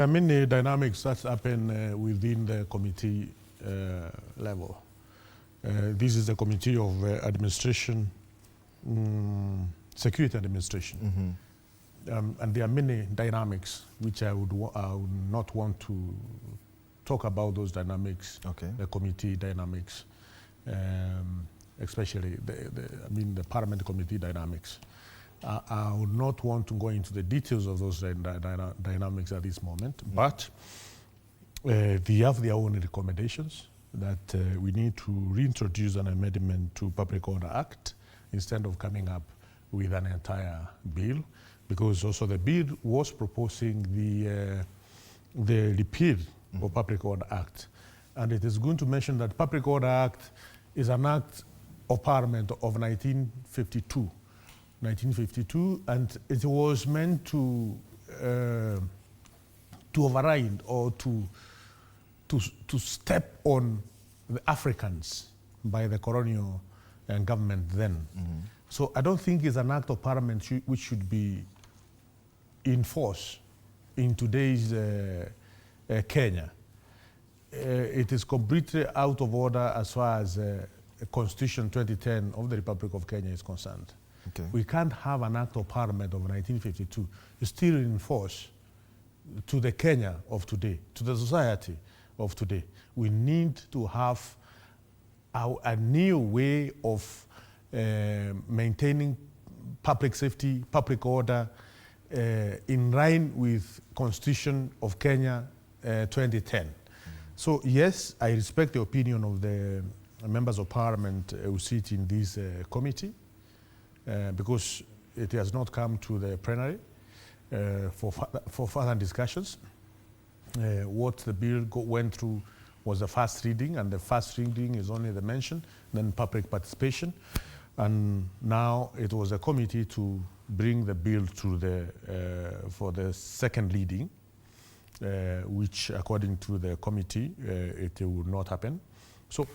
There are many dynamics that happen within the committee level. This is the Committee of Administration, Security Administration. And there are many dynamics which I would not want to talk about those dynamics, the committee dynamics, especially the Parliament Committee dynamics. I would not want to go into the details of those dynamics at this moment, but they have their own recommendations that we need to reintroduce an amendment to Public Order Act instead of coming up with an entire bill, because also the bill was proposing the repeal of Public Order Act. And it is going to mention that Public Order Act is an act of Parliament of 1952. And it was meant to override or to step on the Africans by the colonial government then. So I don't think it's an act of Parliament which should be in force in today's Kenya. It is completely out of order as far as Constitution 2010 of the Republic of Kenya is concerned. We can't have an act of Parliament of 1952 still in force to the Kenya of today, to the society of today. We need to have a new way of maintaining public safety, public order, in line with Constitution of Kenya 2010. So yes, I respect the opinion of the members of Parliament who sit in this committee, because it has not come to the plenary for further discussions. What the bill went through was the first reading, and the first reading is only the mention, then public participation. And now it was a committee to bring the bill to for the second reading, which according to the committee, it would not happen. So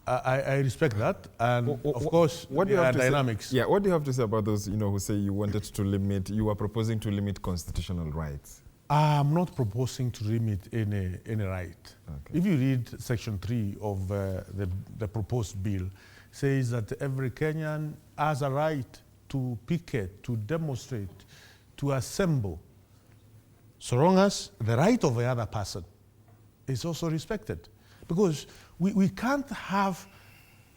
I respect that, and of course, what do you have to dynamics. Say, what do you have to say about those, who say you wanted to limit, you were proposing to limit constitutional rights? I'm not proposing to limit any right. If you read Section 3 of the proposed bill, says that every Kenyan has a right to picket, to demonstrate, to assemble, so long as the right of the other person is also respected. Because we can't have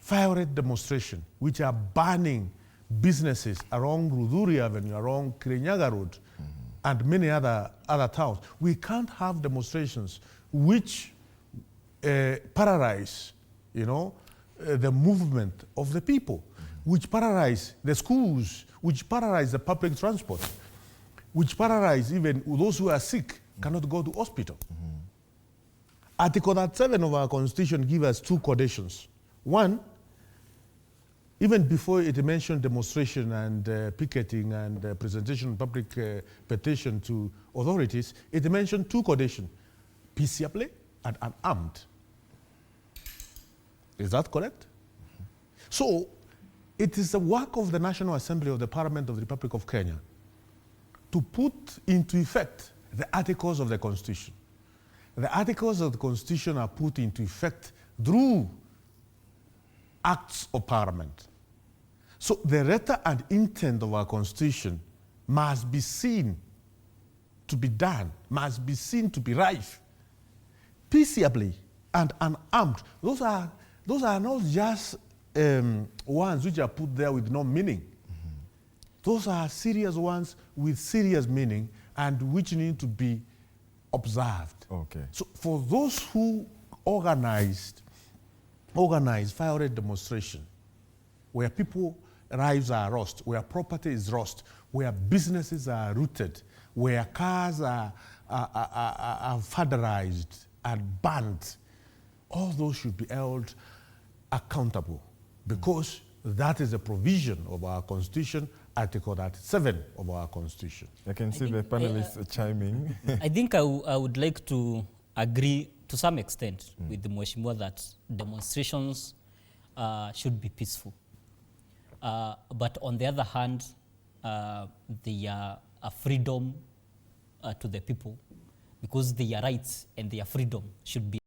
violent demonstration which are banning businesses around Rudhuri Avenue, around Kirinyaga Road, and many other towns. We can't have demonstrations which paralyze, the movement of the people, which paralyze the schools, which paralyze the public transport, which paralyze even those who are sick, cannot go to hospital. Article 37 of our Constitution gives us two conditions. One, even before it mentioned demonstration and picketing and presentation of public petition to authorities, it mentioned two conditions, peaceably and unarmed. Is that correct? So it is the work of the National Assembly of the Parliament of the Republic of Kenya to put into effect the articles of the Constitution. The articles of the Constitution are put into effect through acts of Parliament. So the letter and intent of our Constitution must be seen to be done, must be seen to be rife, peaceably and unarmed. Those are not just ones which are put there with no meaning. Those are serious ones with serious meaning and which need to be observed. So for those who organize violent demonstration, where people's lives are lost, where property is lost, where businesses are rooted, where cars are vandalized and banned, all those should be held accountable, because that is a provision of our Constitution, Article 37 of our Constitution. I can see the panelists chiming. I think I would like to agree to some extent with the Mheshimiwa that demonstrations should be peaceful. But on the other hand, they are a freedom to the people because their rights and their freedom should be